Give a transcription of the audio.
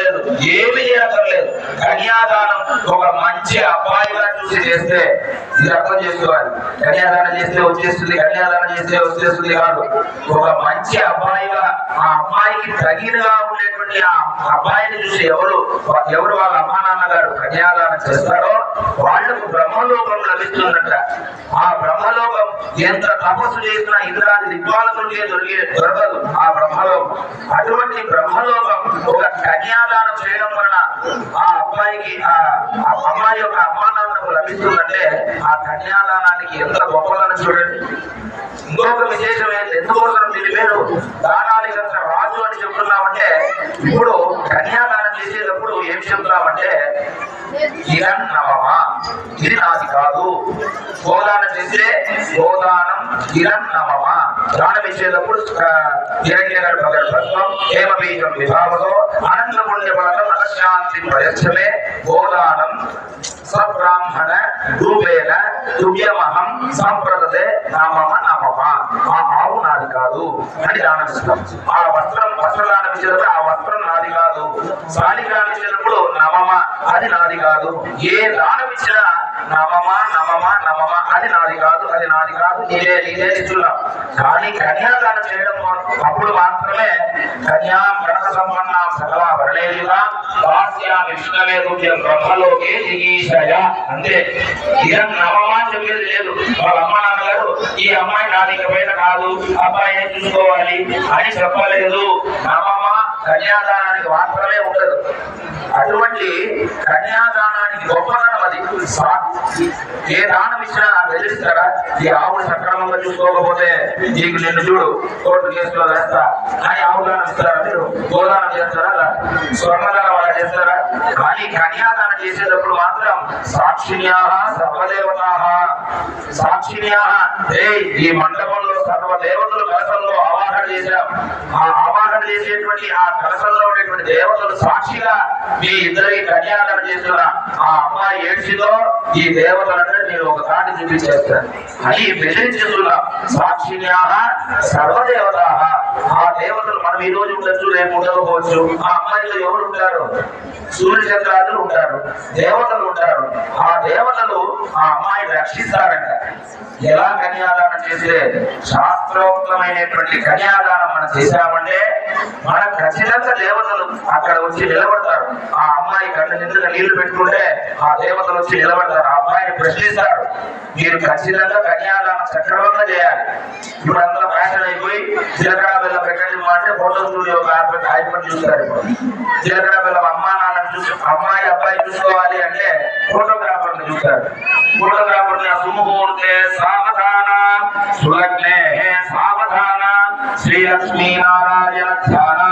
చేయక్కర్లేదు, ఏమి చేయక్కర్లేదు. కన్యాదానం ఒక మంచి అబ్బాయిగా చూసి చేస్తే ఇది అర్థం చేసుకోవాలి. కన్యాదానం చేస్తే వచ్చేస్తుంది, కన్యాదానం చేస్తే వచ్చేస్తుంది కాదు. ఒక మంచి అబ్బాయిగా ఆ అమ్మాయికి తగినగా ఉండేటువంటి ఆ అబ్బాయిని చూసి ఎవరు వాళ్ళ అమ్మా నాన్నగారు కన్యాదానం చేస్తారో వాళ్లకు బ్రహ్మలోకం లభిస్తుందట. ఆ బ్రహ్మలోకం ఎంత తపస్సు చేసినా ఇంద్రాది దిగ్పాలకులకే దొరకదు ఆ బ్రహ్మలోకం. అటువంటి బ్రహ్మలోకం ఒక కన్యాదానం చేయడం వలన ఆ అబ్బాయికి ఆ అమ్మాయి యొక్క అమ్మా నాన్నకు లభిస్తుందంటే ఆ కన్యాదానానికి ఎంత గొప్పదని చూడండి. ఇంకొక విశేషం ఏంటి, ఎందుకోసం దీని పేరు దానానికి అంత రాజు అని చెప్తున్నామంటే, ఇప్పుడు కన్యాదానం చేసేటప్పుడు ఏం చెప్తున్నామంటే ఇదం నమమా, ఇది నాది కాదు. గోదానం చేస్తే గోదానం ఇదం నమమా, దానం ఇచ్చేటప్పుడు హేమబీజం విభావతో అనంతపుణ్య ఫలం అలశాంతి ప్రయత్నమే గోదానం సబ్రాహ్మణ రూపేణ తుభ్యమహం సంప్రదతే నామమ నామమ. ఆ ఆవు నాది కాదు అని దానం ఇస్తాం. ఆ వస్త్రదానం ఇచ్చేటప్పుడు ఆ వస్త్రం నాది కాదు. శాలిగ్రామం ఇచ్చేటప్పుడు నమమ, అది నాది కాదు. ఏ దానం ఇచ్చినా నమమ నమమ నమమ, అది నాది కాదు, అది నాది కాదు, నీదే ఇస్తున్నాం. కానీ కన్యాదానం చేయడం అప్పుడు మాత్రమే కన్యాం గణక సంపన్న సకల వర్ణేయుగా దాస్యామి విష్ణవే తుభ్యం బ్రహ్మలోకే జిగీషయ. అంతే, ఇదం నమమ అని చెప్పేది లేదు. వాళ్ళ అమ్మ నాన్నగారు ఈ అమ్మాయి నాది పైన కాదు, అబ్బాయిని చూసుకోవాలి అని చెప్పలేదు. నమమ కన్యాదానానికి మాత్రమే ఉండదు. అటువంటి కన్యాదానానికి గొప్పతనం అది. ఏ దానం ఇచ్చినా బెదిరిస్తారా? ఈ ఆవును సక్రమంగా చూసుకోకపోతే నీకు నిన్ను చూడు కోర్టు కేసులో వేస్తా అని ఆవు దానం ఇస్తారా? మీరు గోదానం చేస్తారా? స్వర్ణదానం అలా చేస్తారా? కానీ కన్యాదానం చేసేటప్పుడు మాత్రం సాక్షిణ్యా సర్వదేవతా సాక్షిణ్యా. ఈ మండపంలో సర్వదేవతలు కలసంలో ఆవాహన చేశాం. ఆ ఆవాహన చేసేటువంటి ఆ కలసంలో ఉండేటువంటి దేవతలు సాక్షిగా మీ ఇద్దరికి కన్యాదానం చేస్తున్నా. ఆ అమ్మాయి ఏడ్చిందో ఈ దేవతలంటే నేను ఒక కాటి చూపించేస్తాను అని బెదిరించేస్తున్నా. సాక్షిణ్యా సర్వదేవతా. ఆ దేవతలు మనం ఈ రోజు ఉండొచ్చు, రేపు ఉండకపోవచ్చు. ఆ అమ్మాయిలో ఎవరు ఉంటారు? సూర్యచంద్రాదులు ఉంటారు, దేవతలు ఉంటారు. ఆ దేవతలు ఆ అమ్మాయిని రక్షిస్తారంట. ఎలా కన్యాదానం చేస్తే శాస్త్రోక్తమైనటువంటి కన్యాదానం మనం చేశామంటే మన ఖచ్చితంగా దేవతలు అక్కడ వచ్చి నిలబడతారు. ఆ అమ్మాయి కళ్ళు నిండుగా నీళ్లు పెట్టుకుంటే ఆ దేవతలు వచ్చి నిలబడతారు. ఆ అమ్మాయిని ప్రశ్నిస్తారు, మీరు ఖచ్చితంగా కన్యాదానం సక్రమంగా చేయాలి. ఇప్పుడు అంతా ఫ్యాషన్ అయిపోయి జీలకర్ర బెల్లం పెట్టండి అంటే ఫోటో స్టూడియో ఆయిపడి చూస్తారు. జీలకర్ర బెల్లం అమ్మా నాన్నని చూసి అమ్మాయి అబ్బాయి చూసుకోవాలి అంటే ఫోటోగ్రాఫర్ని చూస్తారు. ఫోటోగ్రాఫర్ని సుముహూర్తే సావధాన సులగ్నే సావధాన శ్రీలక్ష్మీ నారాయణ ధ్యాన